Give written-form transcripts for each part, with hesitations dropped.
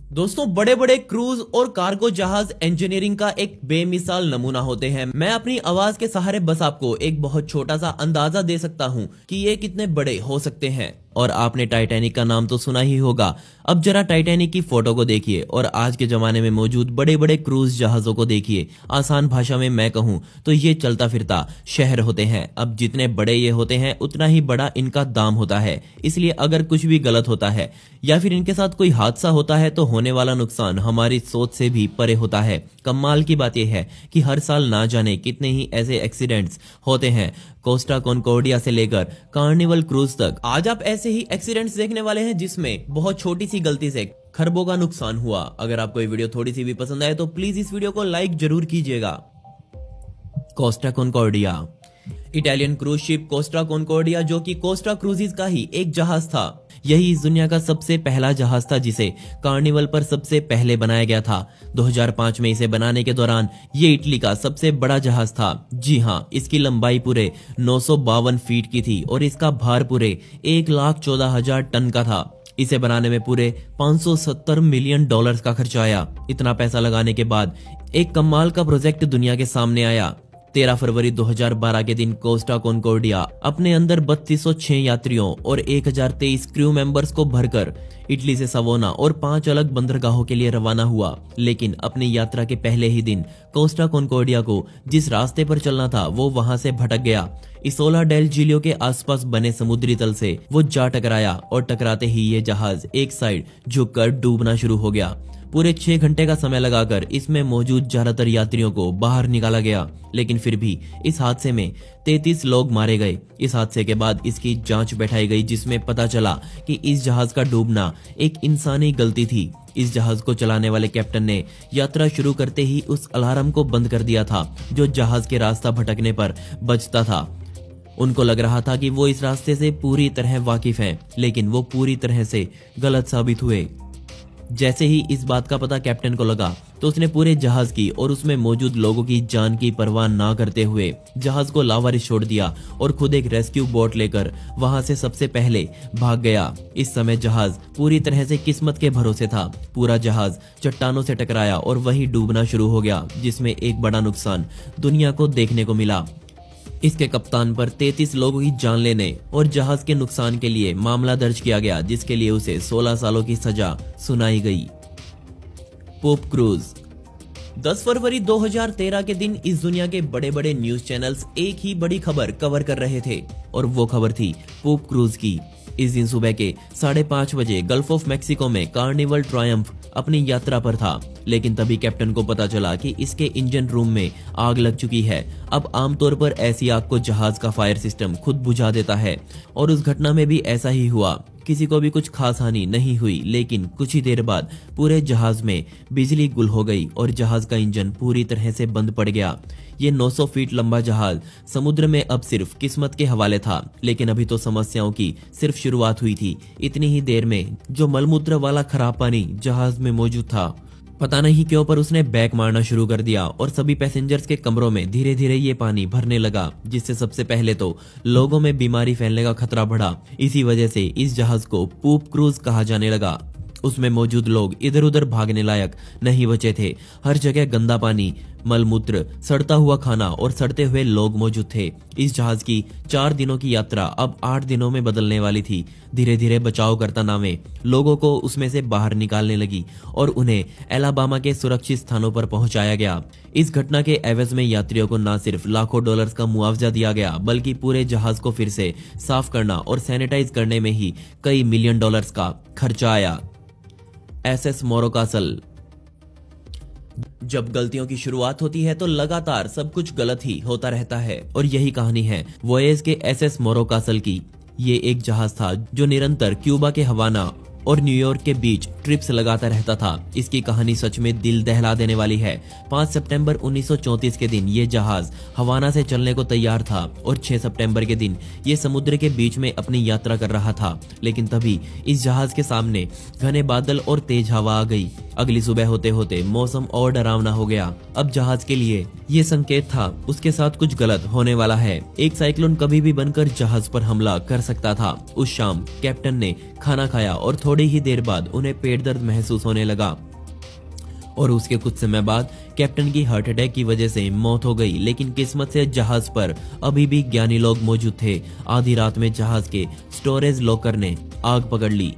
दोस्तों, बड़े बड़े क्रूज और कार्गो जहाज इंजीनियरिंग का एक बेमिसाल नमूना होते हैं। मैं अपनी आवाज के सहारे बस आपको एक बहुत छोटा सा अंदाजा दे सकता हूं कि ये कितने बड़े हो सकते हैं। और आपने टाइटैनिक का नाम तो सुना ही होगा। अब जरा टाइटैनिक की फोटो को देखिए और आज के जमाने में मौजूद बड़े बड़े क्रूज जहाजों को देखिए। आसान भाषा में मैं कहूं तो ये चलता फिरता शहर होते हैं। अब जितने बड़े ये होते हैं उतना ही बड़ा इनका दाम होता है। इसलिए अगर कुछ भी गलत होता है या फिर इनके साथ कोई हादसा होता है तो होने वाला नुकसान हमारी सोच से भी परे होता है। कमाल की बात यह है कि हर साल ना जाने कितने ही ऐसे एक्सीडेंट्स होते हैं, कोस्टा कॉनकॉर्डिया से लेकर कार्निवल क्रूज तक। आज आप ऐसे ही एक्सीडेंट्स देखने वाले हैं जिसमें बहुत छोटी सी गलती से खरबों का नुकसान हुआ। अगर आपको ये वीडियो थोड़ी सी भी पसंद आए तो प्लीज इस वीडियो को लाइक जरूर कीजिएगा। Costa Concordia, Italian cruise ship Costa Concordia, जो कि कोस्टा क्रूजिज का ही एक जहाज था। यही इस दुनिया का सबसे पहला जहाज था जिसे कार्निवल पर सबसे पहले बनाया गया था। 2005 में इसे बनाने के दौरान ये इटली का सबसे बड़ा जहाज था। जी हाँ, इसकी लंबाई पूरे 952 फीट की थी और इसका भार पूरे 1,14,000 टन का था। इसे बनाने में पूरे $570 मिलियन का खर्चा आया। इतना पैसा लगाने के बाद एक कमाल का प्रोजेक्ट दुनिया के सामने आया। 13 फरवरी 2012 के दिन कोस्टा कॉनकॉर्डिया अपने अंदर 3206 यात्रियों और 1023 क्रू मेंबर्स को भरकर इटली से सवोना और 5 अलग बंदरगाहों के लिए रवाना हुआ। लेकिन अपनी यात्रा के पहले ही दिन कोस्टा कॉनकॉर्डिया को जिस रास्ते पर चलना था वो वहां से भटक गया। इसोला डेल जिलियो के आसपास बने समुद्री तल से वो जा टकराया और टकराते ही ये जहाज एक साइड झुककर डूबना शुरू हो गया। पूरे 6 घंटे का समय लगाकर इसमें मौजूद ज्यादातर यात्रियों को बाहर निकाला गया, लेकिन फिर भी इस हादसे में 33 लोग मारे गए। इस हादसे के बाद इसकी जांच बैठाई गई जिसमें पता चला कि इस जहाज का डूबना एक इंसानी गलती थी। इस जहाज को चलाने वाले कैप्टन ने यात्रा शुरू करते ही उस अलार्म को बंद कर दिया था जो जहाज के रास्ता भटकने पर बजता था। उनको लग रहा था कि वो इस रास्ते से पूरी तरह वाकिफ हैं, लेकिन वो पूरी तरह से गलत साबित हुए। जैसे ही इस बात का पता कैप्टन को लगा तो उसने पूरे जहाज की और उसमें मौजूद लोगों की जान की परवाह ना करते हुए जहाज को लावारिस छोड़ दिया और खुद एक रेस्क्यू बोट लेकर वहां से सबसे पहले भाग गया। इस समय जहाज पूरी तरह से किस्मत के भरोसे था। पूरा जहाज चट्टानों से टकराया और वहीं डूबना शुरू हो गया, जिसमें एक बड़ा नुकसान दुनिया को देखने को मिला। इसके कप्तान पर 33 लोगों की जान लेने और जहाज के नुकसान के लिए मामला दर्ज किया गया, जिसके लिए उसे 16 सालों की सजा सुनाई गई। पोप क्रूज, 10 फरवरी 2013 के दिन इस दुनिया के बड़े बड़े न्यूज चैनल्स एक ही बड़ी खबर कवर कर रहे थे और वो खबर थी पोप क्रूज की। इस दिन सुबह के 5:30 बजे गल्फ ऑफ मैक्सिको में कार्निवल ट्रायम्फ अपनी यात्रा पर था, लेकिन तभी कैप्टन को पता चला कि इसके इंजन रूम में आग लग चुकी है। अब आमतौर पर ऐसी आग को जहाज का फायर सिस्टम खुद बुझा देता है और उस घटना में भी ऐसा ही हुआ। किसी को भी कुछ खास हानि नहीं हुई, लेकिन कुछ ही देर बाद पूरे जहाज में बिजली गुल हो गई और जहाज का इंजन पूरी तरह से बंद पड़ गया। ये 900 फीट लंबा जहाज समुद्र में अब सिर्फ किस्मत के हवाले था, लेकिन अभी तो समस्याओं की सिर्फ शुरुआत हुई थी। इतनी ही देर में जो मलमूत्र वाला खराब पानी जहाज में मौजूद था, पता नहीं क्यों पर उसने बैक मारना शुरू कर दिया और सभी पैसेंजर्स के कमरों में धीरे धीरे ये पानी भरने लगा, जिससे सबसे पहले तो लोगों में बीमारी फैलने का खतरा बढ़ा। इसी वजह से इस जहाज को पोप क्रूज कहा जाने लगा। उसमें मौजूद लोग इधर उधर भागने लायक नहीं बचे थे। हर जगह गंदा पानी, मलमूत्र, सड़ता हुआ खाना और सड़ते हुए लोग मौजूद थे। इस जहाज की 4 दिनों की यात्रा अब 8 दिनों में बदलने वाली थी। धीरे धीरे बचाव करता नावें लोगों को उसमें से बाहर निकालने लगी और उन्हें एलाबामा के सुरक्षित स्थानों पर पहुंचाया गया। इस घटना के एवज में यात्रियों को न सिर्फ लाखों डॉलर्स का मुआवजा दिया गया, बल्कि पूरे जहाज को फिर से साफ करना और सैनिटाइज करने में ही कई मिलियन डॉलर्स का खर्चा आया। SS मोरो कासल, जब गलतियों की शुरुआत होती है तो लगातार सब कुछ गलत ही होता रहता है और यही कहानी है वॉयेज के SS मोरो कासल की। ये एक जहाज था जो निरंतर क्यूबा के हवाना और न्यूयॉर्क के बीच ट्रिप्स लगाता रहता था। इसकी कहानी सच में दिल दहला देने वाली है। 5 सितंबर 1934 के दिन ये जहाज हवाना से चलने को तैयार था और 6 सितंबर के दिन ये समुद्र के बीच में अपनी यात्रा कर रहा था, लेकिन तभी इस जहाज के सामने घने बादल और तेज हवा आ गई। अगली सुबह होते होते मौसम और डरावना हो गया। अब जहाज के लिए ये संकेत था उसके साथ कुछ गलत होने वाला है। एक साइक्लोन कभी भी बनकर जहाज पर हमला कर सकता था। उस शाम कैप्टन ने खाना खाया और थोड़ी ही देर बाद उन्हें पेट दर्द महसूस होने लगा और उसके कुछ समय बाद कैप्टन की हार्ट अटैक की वजह से मौत हो गई। लेकिन किस्मत से जहाज पर अभी भी ज्ञानी लोग मौजूद थे। आधी रात में जहाज के स्टोरेज लॉकर ने आग पकड़ ली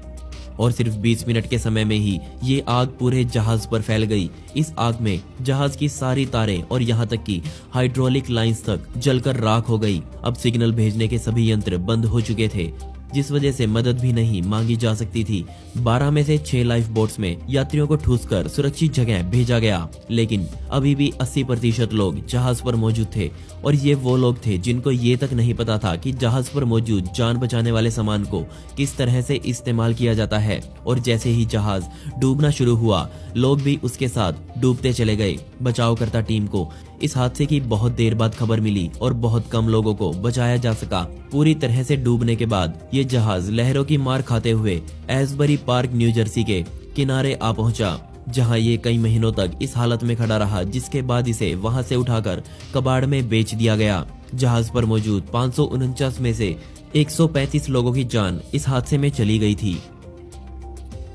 और सिर्फ 20 मिनट के समय में ही ये आग पूरे जहाज पर फैल गई। इस आग में जहाज की सारी तारें और यहाँ तक कि हाइड्रोलिक लाइंस तक जलकर राख हो गई। अब सिग्नल भेजने के सभी यंत्र बंद हो चुके थे, जिस वजह से मदद भी नहीं मांगी जा सकती थी। 12 में से 6 लाइफ बोट्स में यात्रियों को ठूंसकर सुरक्षित जगह भेजा गया, लेकिन अभी भी 80% लोग जहाज पर मौजूद थे और ये वो लोग थे जिनको ये तक नहीं पता था कि जहाज पर मौजूद जान बचाने वाले सामान को किस तरह से इस्तेमाल किया जाता है। और जैसे ही जहाज डूबना शुरू हुआ, लोग भी उसके साथ डूबते चले गए। बचावकर्ता टीम को इस हादसे की बहुत देर बाद खबर मिली और बहुत कम लोगों को बचाया जा सका। पूरी तरह से डूबने के बाद ये जहाज लहरों की मार खाते हुए एस्बरी पार्क न्यू जर्सी के किनारे आ पहुंचा, जहां ये कई महीनों तक इस हालत में खड़ा रहा, जिसके बाद इसे वहां से उठाकर कबाड़ में बेच दिया गया। जहाज पर मौजूद 549 में से 135 लोगों की जान इस हादसे में चली गई थी।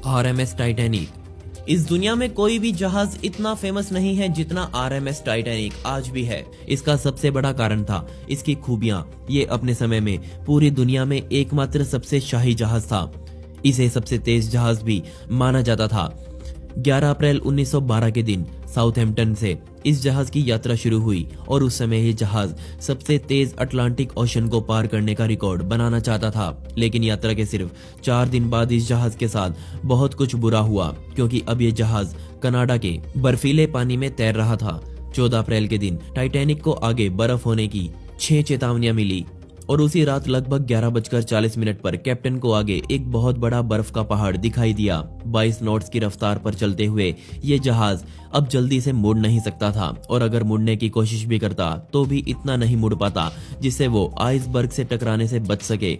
RMS Titanic. इस दुनिया में कोई भी जहाज इतना फेमस नहीं है जितना RMS टाइटैनिक आज भी है। इसका सबसे बड़ा कारण था इसकी खूबियां। ये अपने समय में पूरी दुनिया में एकमात्र सबसे शाही जहाज था। इसे सबसे तेज जहाज भी माना जाता था। 11 अप्रैल 1912 के दिन साउथहैम्पटन से इस जहाज की यात्रा शुरू हुई और उस समय ये जहाज सबसे तेज अटलांटिक ओशन को पार करने का रिकॉर्ड बनाना चाहता था। लेकिन यात्रा के सिर्फ 4 दिन बाद इस जहाज के साथ बहुत कुछ बुरा हुआ, क्योंकि अब ये जहाज कनाडा के बर्फीले पानी में तैर रहा था। 14 अप्रैल के दिन टाइटैनिक को आगे बर्फ होने की 6 चेतावनियां मिली और उसी रात लगभग 11:40 पर कैप्टन को आगे एक बहुत बड़ा बर्फ का पहाड़ दिखाई दिया। 22 नॉट्स की रफ्तार पर चलते हुए ये जहाज अब जल्दी से मुड़ नहीं सकता था और अगर मुड़ने की कोशिश भी करता तो भी इतना नहीं मुड़ पाता जिससे वो आइसबर्ग से टकराने से बच सके।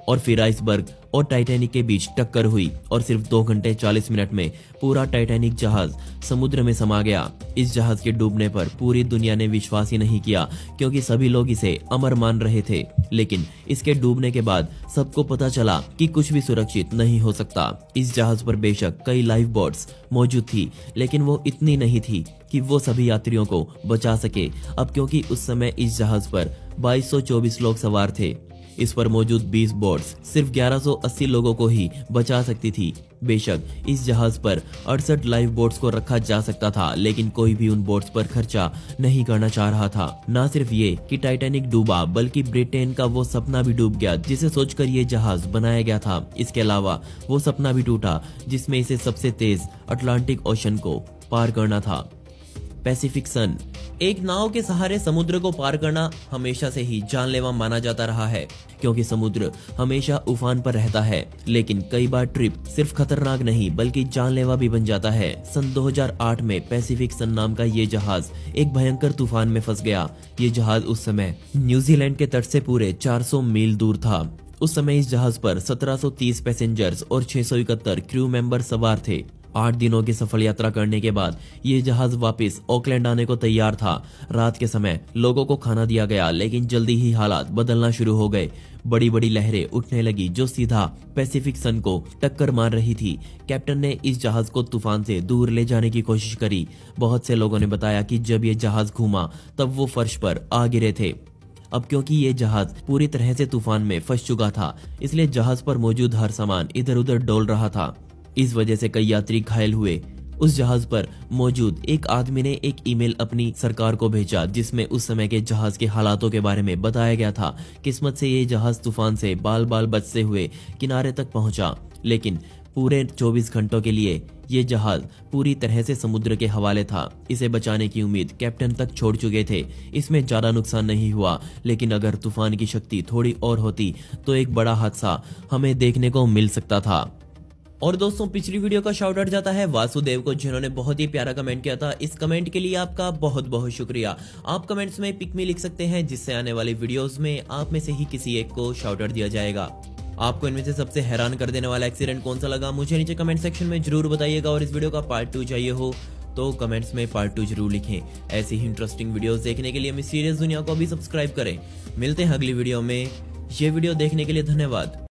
और फिर आइसबर्ग और टाइटैनिक के बीच टक्कर हुई और सिर्फ 2 घंटे 40 मिनट में पूरा टाइटैनिक जहाज समुद्र में समा गया। इस जहाज के डूबने पर पूरी दुनिया ने विश्वास ही नहीं किया, क्योंकि सभी लोग इसे अमर मान रहे थे। लेकिन इसके डूबने के बाद सबको पता चला कि कुछ भी सुरक्षित नहीं हो सकता। इस जहाज पर बेशक कई लाइफ बोट्स मौजूद थी, लेकिन वो इतनी नहीं थी कि वो सभी यात्रियों को बचा सके। अब क्योंकि उस समय इस जहाज पर 2224 लोग सवार थे, इस पर मौजूद 20 बोट्स सिर्फ 1180 लोगों को ही बचा सकती थी। बेशक इस जहाज पर 68 लाइफ बोट्स को रखा जा सकता था, लेकिन कोई भी उन बोट्स पर खर्चा नहीं करना चाह रहा था। ना सिर्फ ये कि टाइटैनिक डूबा, बल्कि ब्रिटेन का वो सपना भी डूब गया जिसे सोचकर ये जहाज बनाया गया था। इसके अलावा वो सपना भी टूटा जिसमें इसे सबसे तेज अटलांटिक ओशन को पार करना था। पैसिफिक सन। एक नाव के सहारे समुद्र को पार करना हमेशा से ही जानलेवा माना जाता रहा है, क्योंकि समुद्र हमेशा उफान पर रहता है। लेकिन कई बार ट्रिप सिर्फ खतरनाक नहीं बल्कि जानलेवा भी बन जाता है। सन 2008 में पैसिफिक सन नाम का ये जहाज एक भयंकर तूफान में फंस गया। ये जहाज उस समय न्यूजीलैंड के तट से पूरे 400 मील दूर था। उस समय इस जहाज पर 1730 पैसेंजर्स और 671 क्रू मेंबर सवार थे। 8 दिनों की सफल यात्रा करने के बाद ये जहाज वापस ऑकलैंड आने को तैयार था। रात के समय लोगों को खाना दिया गया, लेकिन जल्दी ही हालात बदलना शुरू हो गए। बड़ी बड़ी लहरें उठने लगी जो सीधा पैसिफिक सन को टक्कर मार रही थी। कैप्टन ने इस जहाज को तूफान से दूर ले जाने की कोशिश करी। बहुत से लोगों ने बताया कि जब ये जहाज घूमा तब वो फर्श पर आ गिरे थे। अब क्योंकि ये जहाज पूरी तरह से तूफान में फंस चुका था, इसलिए जहाज पर मौजूद हर सामान इधर उधर डोल रहा था। इस वजह से कई यात्री घायल हुए। उस जहाज पर मौजूद एक आदमी ने एक ईमेल अपनी सरकार को भेजा जिसमें उस समय के जहाज के हालातों के बारे में बताया गया था। किस्मत से ये जहाज तूफान से बाल बाल बचते हुए किनारे तक पहुंचा, लेकिन पूरे 24 घंटों के लिए ये जहाज पूरी तरह से समुद्र के हवाले था। इसे बचाने की उम्मीद कैप्टन तक छोड़ चुके थे। इसमें ज्यादा नुकसान नहीं हुआ, लेकिन अगर तूफान की शक्ति थोड़ी और होती तो एक बड़ा हादसा हमें देखने को मिल सकता था। और दोस्तों, पिछली वीडियो का शाउट आउट जाता है वासुदेव को, जिन्होंने बहुत ही प्यारा कमेंट किया था। इस कमेंट के लिए आपका बहुत बहुत शुक्रिया। आप कमेंट्स में पिक मी लिख सकते हैं, जिससे आने वाली वीडियोस में आप में से ही किसी एक को शाउट आउट दिया जाएगा। आपको इनमें से सबसे हैरान कर देने वाला एक्सीडेंट कौन सा लगा, मुझे नीचे कमेंट सेक्शन में जरूर बताइएगा। और इस वीडियो का पार्ट 2 चाहिए हो तो कमेंट्स में पार्ट 2 जरूर लिखें। ऐसी ही इंटरेस्टिंग वीडियोस देखने के लिए मिस्टीरियस दुनिया को भी सब्सक्राइब करें। मिलते हैं अगली वीडियो में। ये वीडियो देखने के लिए धन्यवाद।